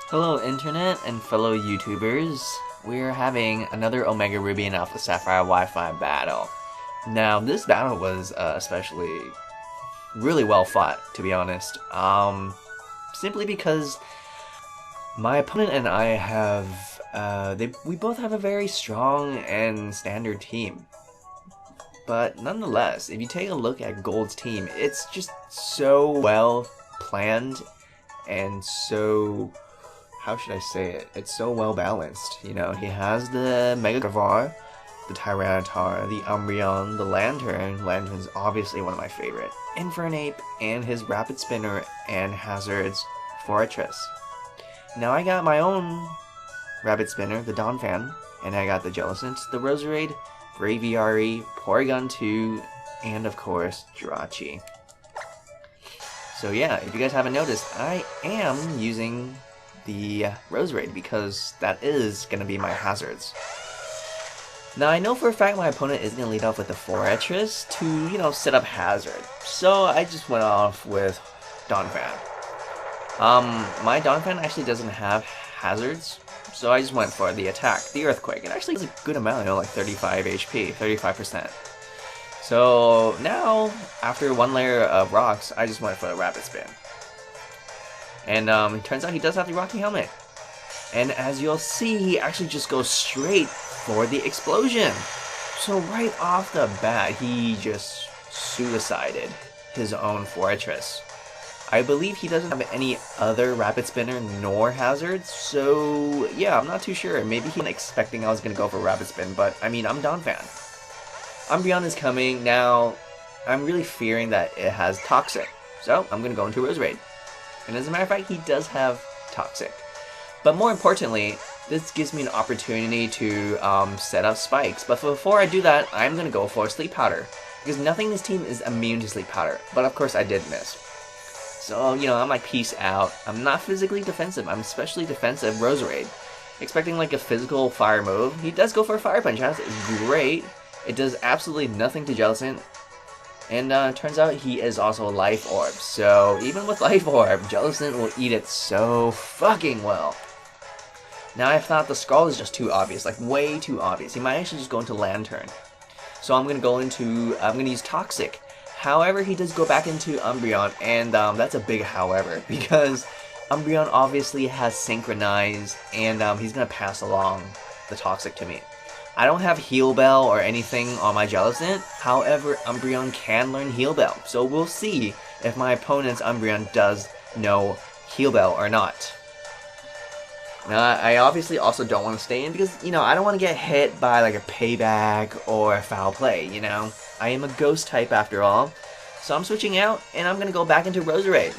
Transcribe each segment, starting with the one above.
Hello Internet and fellow YouTubers. We're having another Omega Ruby and Alpha Sapphire Wi-Fi battle. Now this battle was especially really well fought, to be honest. Simply because my opponent and I have we both have a very strong and standard team. But nonetheless, if you take a look at Gold's team, it's just so well planned and so, how should I say it? It's so well balanced. You know, he has the Mega Gardevoir, the Tyranitar, the Umbreon, the Lanturn. Lanturn's obviously one of my favorite. Infernape, and his Rapid Spinner and Hazard's Forretress. Now I got my own Rapid Spinner, the Donphan, and I got the Jellicent, the Roserade, Braviary, Porygon 2, and of course, Jirachi. So yeah, if you guys haven't noticed, I am using the Roserade because that is going to be my hazards. Now I know for a fact my opponent is going to lead off with the Forretress to, you know, set up hazard. So I just went off with Donphan. My Donphan actually doesn't have hazards, so I just went for the attack, the Earthquake. It actually does a good amount, you know, like 35 HP, 35%. So now, after one layer of rocks, I just went for the Rapid Spin. And it turns out he does have the Rocky Helmet. And as you'll see, he actually just goes straight for the explosion. So right off the bat, he just suicided his own Forretress. I believe he doesn't have any other Rapid Spinner nor hazards, so yeah, I'm not too sure. Maybe he wasn't expecting I was going to go for Rapid Spin, but I mean, I'm Donphan. Umbreon is coming. Now, I'm really fearing that it has Toxic, so I'm going to go into Roserade. And as a matter of fact, he does have Toxic. But more importantly, this gives me an opportunity to set up spikes. But before I do that, I'm going to go for Sleep Powder, because nothing in this team is immune to Sleep Powder. But of course I did miss. So, you know, I'm like, peace out. I'm not physically defensive. I'm especially defensive Roserade. Expecting like a physical fire move. He does go for a Fire Punch. That's great. It does absolutely nothing to Jellicent. And turns out he is also a Life Orb. So even with Life Orb, Jellicent will eat it so fucking well. Now I thought the Scald is just too obvious. Like way too obvious. He might actually just go into Lanturn. So I'm going to use Toxic. However, he does go back into Umbreon, and that's a big however, because Umbreon obviously has Synchronize, and he's going to pass along the Toxic to me. I don't have Heal Bell or anything on my Jellicent, however, Umbreon can learn Heal Bell, so we'll see if my opponent's Umbreon does know Heal Bell or not. Now, I obviously also don't want to stay in because, you know, I don't want to get hit by like a Payback or a Foul Play, you know? I am a Ghost type after all, so I'm switching out and I'm going to go back into Roserade.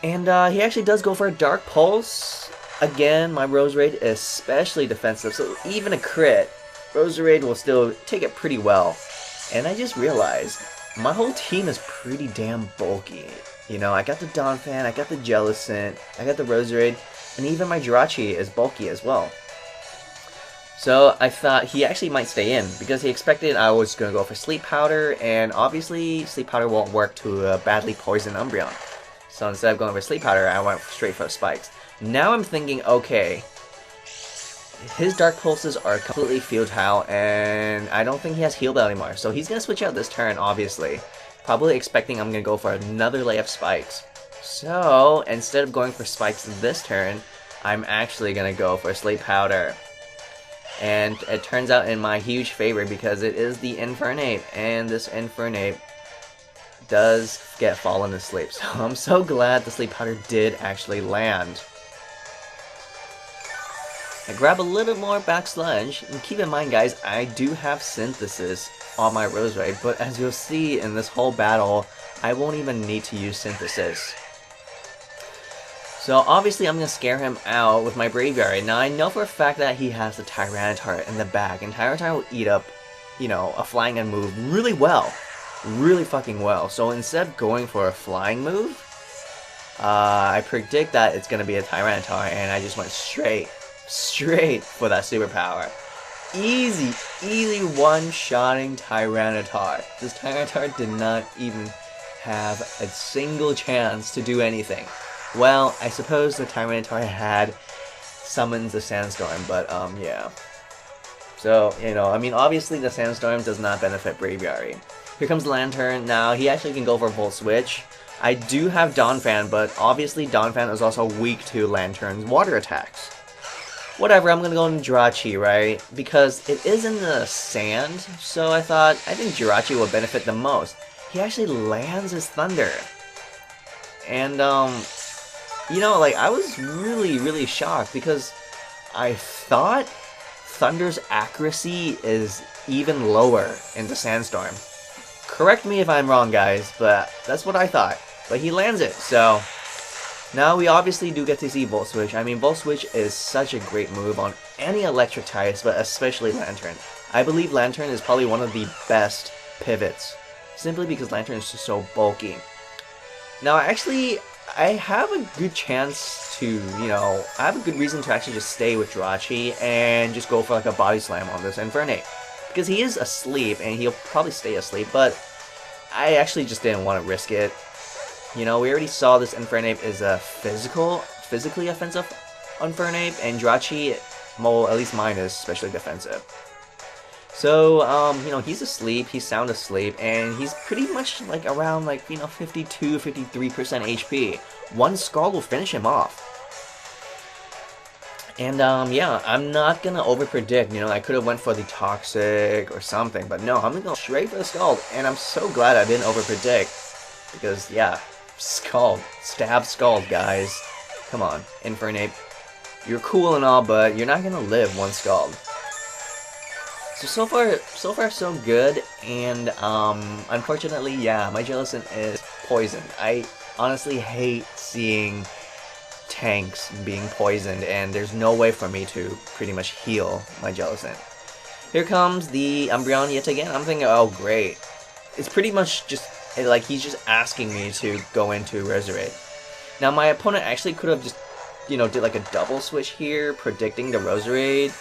And he actually does go for a Dark Pulse. Again, my Roserade is especially defensive, so even a crit, Roserade will still take it pretty well. And I just realized, my whole team is pretty damn bulky. You know, I got the Donphan, I got the Jellicent, I got the Roserade, and even my Jirachi is bulky as well. So I thought he actually might stay in, because he expected I was going to go for Sleep Powder, and obviously Sleep Powder won't work to badly poison Umbreon. So instead of going for Sleep Powder, I went straight for Spikes. Now I'm thinking, okay, his Dark Pulses are completely futile, and I don't think he has Heal Bell anymore. So he's going to switch out this turn, obviously. Probably expecting I'm going to go for another lay of Spikes. So, instead of going for Spikes this turn, I'm actually going to go for Sleep Powder. And it turns out in my huge favor because it is the Infernape, and this Infernape does get fallen asleep. So I'm so glad the Sleep Powder did actually land. I grab a little more back sludge, and keep in mind guys, I do have Synthesis on my Roserade, but as you'll see in this whole battle, I won't even need to use Synthesis. So obviously I'm going to scare him out with my Braviary. Now I know for a fact that he has the Tyranitar in the back, and Tyranitar will eat up, you know, a flying and move really well. Really fucking well. So instead of going for a flying move, I predict that it's going to be a Tyranitar, and I just went straight for that superpower. Easy one-shotting Tyranitar. This Tyranitar did not even have a single chance to do anything. Well, I suppose the Tyranitar had summons the Sandstorm, but yeah. So, you know, I mean, obviously the Sandstorm does not benefit Braviary. Here comes Lanturn. Now, he actually can go for Volt Switch. I do have Donphan, but obviously Donphan is also weak to Lanturn's water attacks. Whatever, I'm gonna go into Jirachi, right? Because it is in the sand, so I think Jirachi would benefit the most. He actually lands his Thunder. And, you know, like, I was really shocked because I thought Thunder's accuracy is even lower in the Sandstorm. Correct me if I'm wrong, guys, but that's what I thought. But he lands it, so now we obviously do get to see Volt Switch. I mean, Volt Switch is such a great move on any electric types, but especially Lanturn. I believe Lanturn is probably one of the best pivots, simply because Lanturn is just so bulky. Now, actually, I have a good chance to, you know, I have a good reason to actually just stay with Jirachi and just go for like a Body Slam on this Infernape. Because he is asleep, and he'll probably stay asleep, but I actually just didn't want to risk it. You know, we already saw this Infernape is a physically offensive Infernape, and Jirachi, well, at least mine is especially defensive. So, you know, he's asleep, he's sound asleep, and he's pretty much like around like, you know, 52-53% HP. One Scald will finish him off. And, yeah, I'm not gonna overpredict, you know, I could have went for the Toxic or something, but no, I'm gonna go straight for the Scald, and I'm so glad I didn't overpredict, because, yeah, Scald, stab Scald, guys. Come on, Infernape, you're cool and all, but you're not gonna live one Scald. So far so good, and, unfortunately, yeah, my Jellicent is poisoned. I honestly hate seeing tanks being poisoned, and there's no way for me to pretty much heal my Jellicent. Here comes the Umbreon yet again. I'm thinking, oh great. It's pretty much just, like, he's just asking me to go into Roserade. Now my opponent actually could have just, you know, did like a double switch here, predicting the Roserade,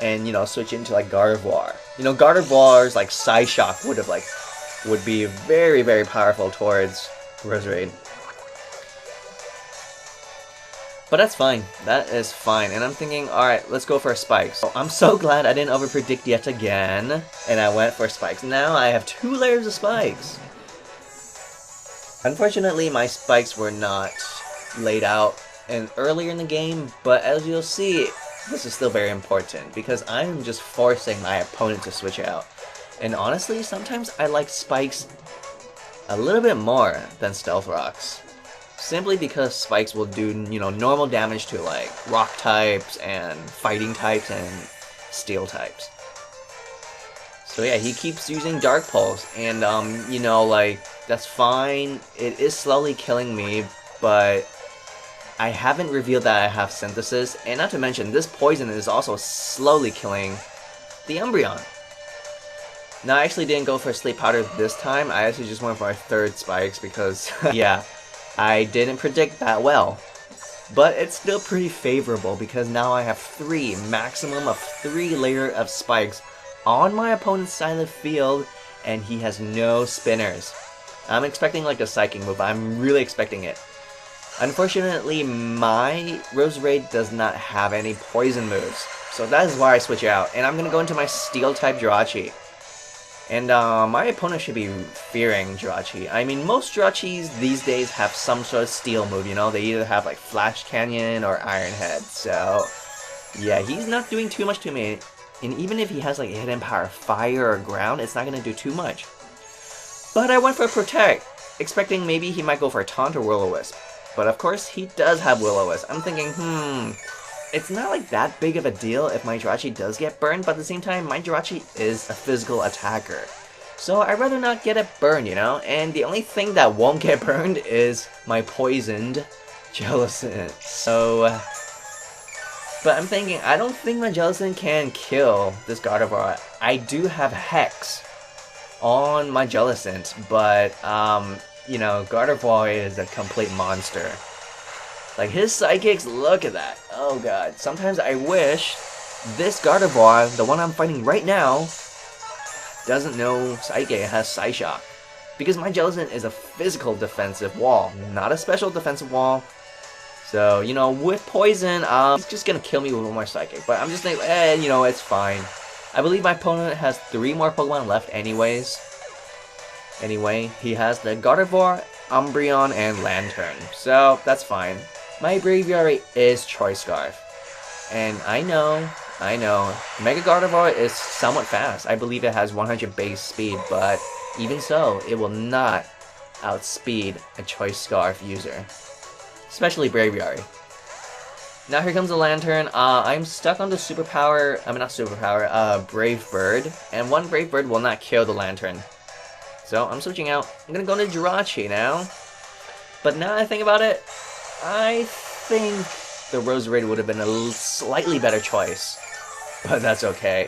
and, you know, switch into like Gardevoir. You know, Gardevoir's like Psyshock would be very powerful towards Roserade. But that's fine. That is fine. And I'm thinking, alright, let's go for Spikes. So I'm so glad I didn't overpredict yet again, and I went for Spikes. Now I have 2 layers of Spikes. Unfortunately, my Spikes were not laid out earlier in the game, but as you'll see, this is still very important, because I'm just forcing my opponent to switch out. And honestly, sometimes I like Spikes a little bit more than Stealth Rocks. Simply because Spikes will do, you know, normal damage to like rock types and fighting types and steel types. So yeah, he keeps using Dark Pulse, and you know, like, that's fine. It is slowly killing me, but I haven't revealed that I have Synthesis, and not to mention, this poison is also slowly killing the Umbreon. Now, I actually didn't go for Sleep Powder this time. I actually just went for my 3rd Spikes because, yeah, I didn't predict that well. But it's still pretty favorable because now I have maximum of 3 layer of Spikes on my opponent's side of the field, and he has no spinners. I'm expecting like a Psychic move. I'm really expecting it. Unfortunately, my Roserade does not have any poison moves, so that is why I switch out. And I'm going to go into my Steel-type Jirachi. And my opponent should be fearing Jirachi. I mean, most Jirachis these days have some sort of steel move, you know? They either have like Flash Canyon or Iron Head, so yeah, he's not doing too much to me. And even if he has like hidden power, fire or ground, it's not going to do too much. But I went for Protect, expecting maybe he might go for a Taunt or Will-O-Wisp. But of course, he does have Will-O-Wisp. I'm thinking, it's not like that big of a deal if my Jirachi does get burned, but at the same time, my Jirachi is a physical attacker. So I'd rather not get it burned, you know? And the only thing that won't get burned is my poisoned Jellicent. So, but I'm thinking, I don't think my Jellicent can kill this Gardevoir. I do have Hex on my Jellicent, but, you know, Gardevoir is a complete monster. Like, his Psychics, look at that. Oh god. Sometimes I wish this Gardevoir, the one I'm fighting right now, doesn't know Psychic, has Psyshock. Because my Jellicent is a physical defensive wall, not a special defensive wall. So, you know, with poison, he's just gonna kill me with one more psychic. But I'm just like, you know, it's fine. I believe my opponent has 3 more Pokemon left anyways. Anyway, he has the Gardevoir, Umbreon, and Lanturn. So, that's fine. My Braviary is Choice Scarf. And I know, Mega Gardevoir is somewhat fast. I believe it has 100 base speed, but even so, it will not outspeed a Choice Scarf user. Especially Braviary. Now here comes the Lanturn. I'm stuck on the superpower, Brave Bird. And one Brave Bird will not kill the Lanturn. So I'm switching out. I'm gonna go into Jirachi now. But now I think about it, I think the Roserade would have been a slightly better choice. But that's okay.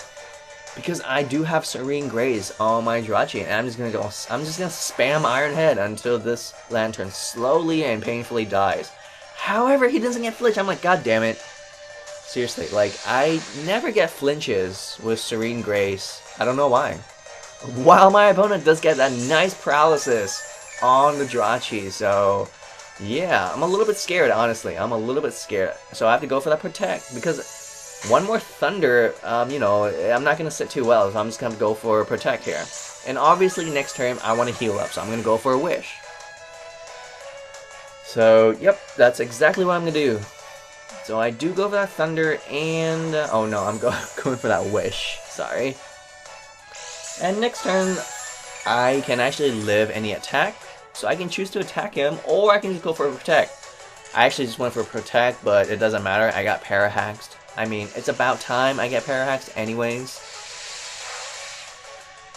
Because I do have Serene Graze on my Jirachi, and I'm just gonna spam Iron Head until this Lanturn slowly and painfully dies. However, he doesn't get flinch. I'm like, god damn it. Seriously, like, I never get flinches with Serene Grace. I don't know why. While my opponent does get that nice paralysis on the Jirachi, so yeah, I'm a little bit scared, honestly. I'm a little bit scared. So I have to go for that Protect, because one more Thunder, you know, I'm not going to sit too well, so I'm just going to go for Protect here. And obviously, next turn, I want to heal up, so I'm going to go for a Wish. So, yep, that's exactly what I'm going to do. So I do go for that Thunder, and oh no, I'm going for that Wish. Sorry. And next turn, I can actually live any attack. So I can choose to attack him, or I can just go for a Protect. I actually just went for a Protect, but it doesn't matter. I got Parahaxed. I mean, it's about time I get Parahaxed anyways.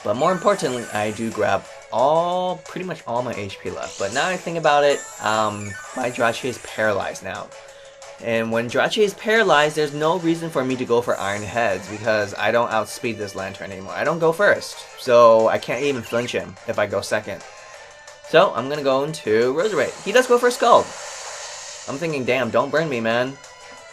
But more importantly, I do grab pretty much all my HP left. But now I think about it, my Jirachi is paralyzed now. And when Jirachi is paralyzed, there's no reason for me to go for Iron Heads, because I don't outspeed this Lanturn anymore. I don't go first, so I can't even flinch him if I go second. So I'm gonna go into Roserade. He does go for Scald. I'm thinking, damn, don't burn me, man.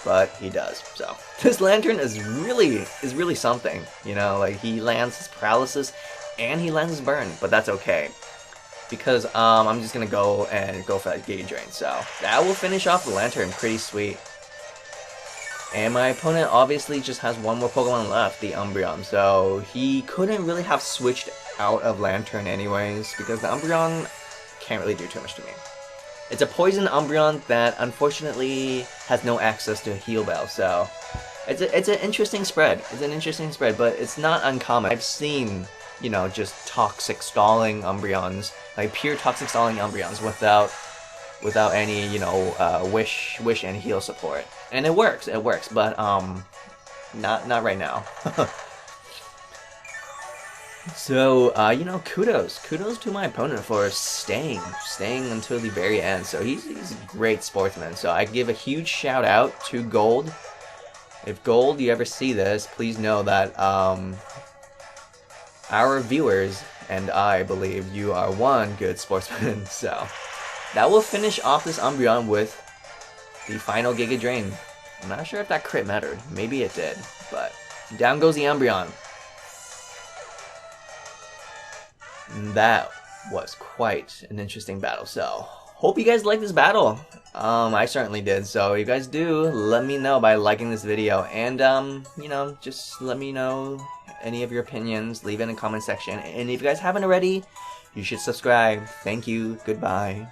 But he does. So this Lanturn is really something. You know, like, he lands his paralysis and he lands his burn, but that's okay. Because I'm just gonna go for that Giga Drain. So that will finish off the Lanturn pretty sweet. And my opponent obviously just has one more Pokemon left, the Umbreon. So he couldn't really have switched out of Lanturn anyways, because the Umbreon can't really do too much to me. It's a poison Umbreon that unfortunately has no access to a Heal Bell, so it's an interesting spread. It's an interesting spread, but it's not uncommon. I've seen, you know, just toxic stalling Umbreons, like pure toxic stalling Umbreons without any, you know, wish and heal support. And it works, but not right now. So, you know, kudos to my opponent for staying until the very end. So he's a great sportsman. So I give a huge shout out to Gold. If Gold, you ever see this, please know that our viewers and I believe you are one good sportsman. So that will finish off this Umbreon with the final Giga Drain. I'm not sure if that crit mattered. Maybe it did, but down goes the Umbreon. That was quite an interesting battle, so hope you guys liked this battle. I certainly did, so if you guys do, let me know by liking this video, and you know, just let me know any of your opinions, leave it in the comment section, and if you guys haven't already, you should subscribe. Thank you, goodbye.